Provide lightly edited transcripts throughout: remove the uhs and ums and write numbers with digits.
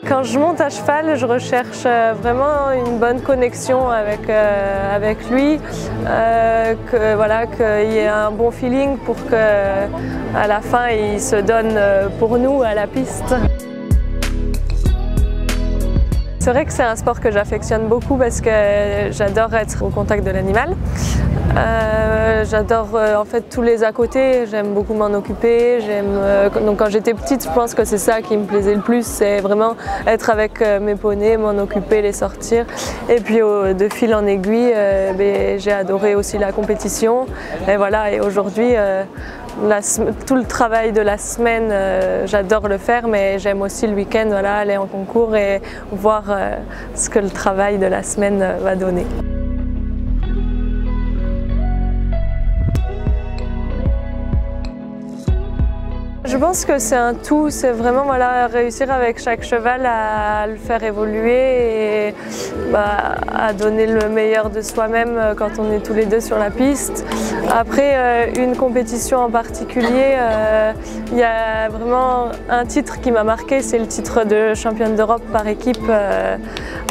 Quand je monte à cheval, je recherche vraiment une bonne connexion avec lui, qu'il y ait un bon feeling pour qu'à la fin il se donne pour nous à la piste. C'est vrai que c'est un sport que j'affectionne beaucoup parce que j'adore être au contact de l'animal. J'adore en fait tous les à côté, j'aime beaucoup m'en occuper. Donc quand j'étais petite, je pense que c'est ça qui me plaisait le plus, c'est vraiment être avec mes poneys, m'en occuper, les sortir. Et puis de fil en aiguille, j'ai adoré aussi la compétition. Et voilà, et aujourd'hui, tout le travail de la semaine, j'adore le faire, mais j'aime aussi le week-end, voilà, aller en concours et voir ce que le travail de la semaine va donner. Je pense que c'est un tout, c'est vraiment réussir avec chaque cheval à le faire évoluer et à donner le meilleur de soi-même quand on est tous les deux sur la piste. Après, une compétition en particulier, il y a vraiment un titre qui m'a marqué, c'est le titre de championne d'Europe par équipe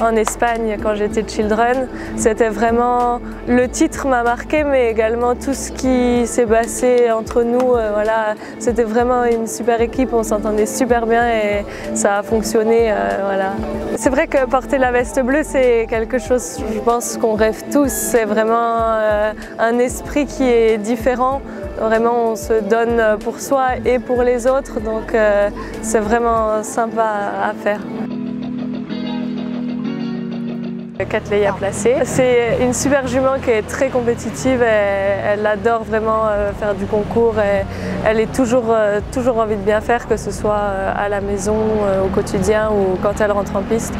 en Espagne quand j'étais children. C'était vraiment, le titre m'a marqué, mais également tout ce qui s'est passé entre nous. Voilà, c'était vraiment une super équipe, on s'entendait super bien et ça a fonctionné. Voilà. C'est vrai que porter la veste bleue, c'est quelque chose, je pense qu'on rêve tous. C'est vraiment un esprit qui est différent. Vraiment, on se donne pour soi et pour les autres, donc c'est vraiment sympa à faire. Cattleya Placé. C'est une super jument qui est très compétitive, elle adore vraiment faire du concours et elle est toujours envie de bien faire, que ce soit à la maison, au quotidien ou quand elle rentre en piste.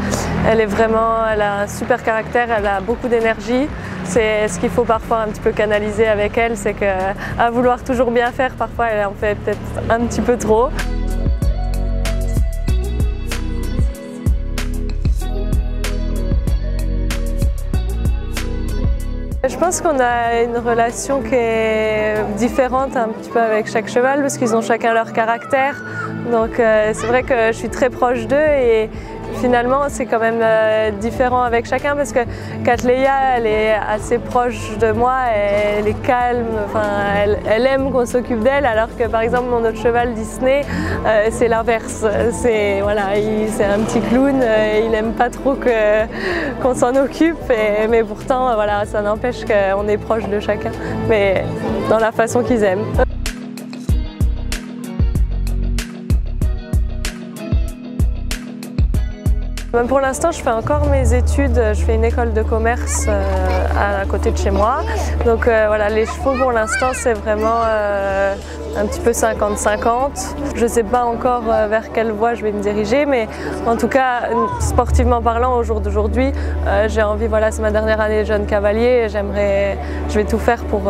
Elle a un super caractère, elle a beaucoup d'énergie. C'est ce qu'il faut parfois un petit peu canaliser avec elle, c'est qu'à vouloir toujours bien faire, parfois elle en fait peut-être un petit peu trop. Je pense qu'on a une relation qui est différente un petit peu avec chaque cheval parce qu'ils ont chacun leur caractère. Donc c'est vrai que je suis très proche d'eux et finalement c'est quand même différent avec chacun parce que Cattleya, elle est assez proche de moi, elle est calme, elle aime qu'on s'occupe d'elle, alors que par exemple mon autre cheval Disney, c'est l'inverse. C'est un petit clown, il n'aime pas trop qu'on s'en occupe, mais pourtant voilà, ça n'empêche qu'on est proche de chacun, mais dans la façon qu'ils aiment. Pour l'instant, je fais encore mes études, je fais une école de commerce à côté de chez moi. Donc voilà, les chevaux pour l'instant, c'est vraiment un petit peu 50-50. Je ne sais pas encore vers quelle voie je vais me diriger, mais en tout cas, sportivement parlant, au jour d'aujourd'hui, j'ai envie, voilà, c'est ma dernière année de jeune cavalier, je vais tout faire pour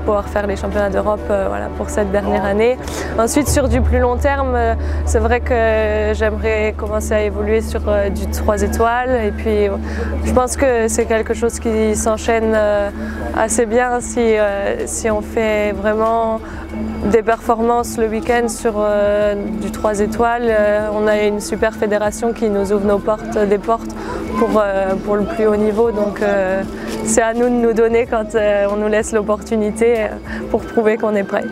pouvoir faire les championnats d'Europe voilà, pour cette dernière année. Ensuite, sur du plus long terme, c'est vrai que j'aimerais commencer à évoluer sur du 3 étoiles et puis je pense que c'est quelque chose qui s'enchaîne assez bien si on fait vraiment des performances le week-end sur du 3 étoiles. On a une super fédération qui nous ouvre des portes pour le plus haut niveau, donc c'est à nous de nous donner quand on nous laisse l'opportunité pour prouver qu'on est prêt.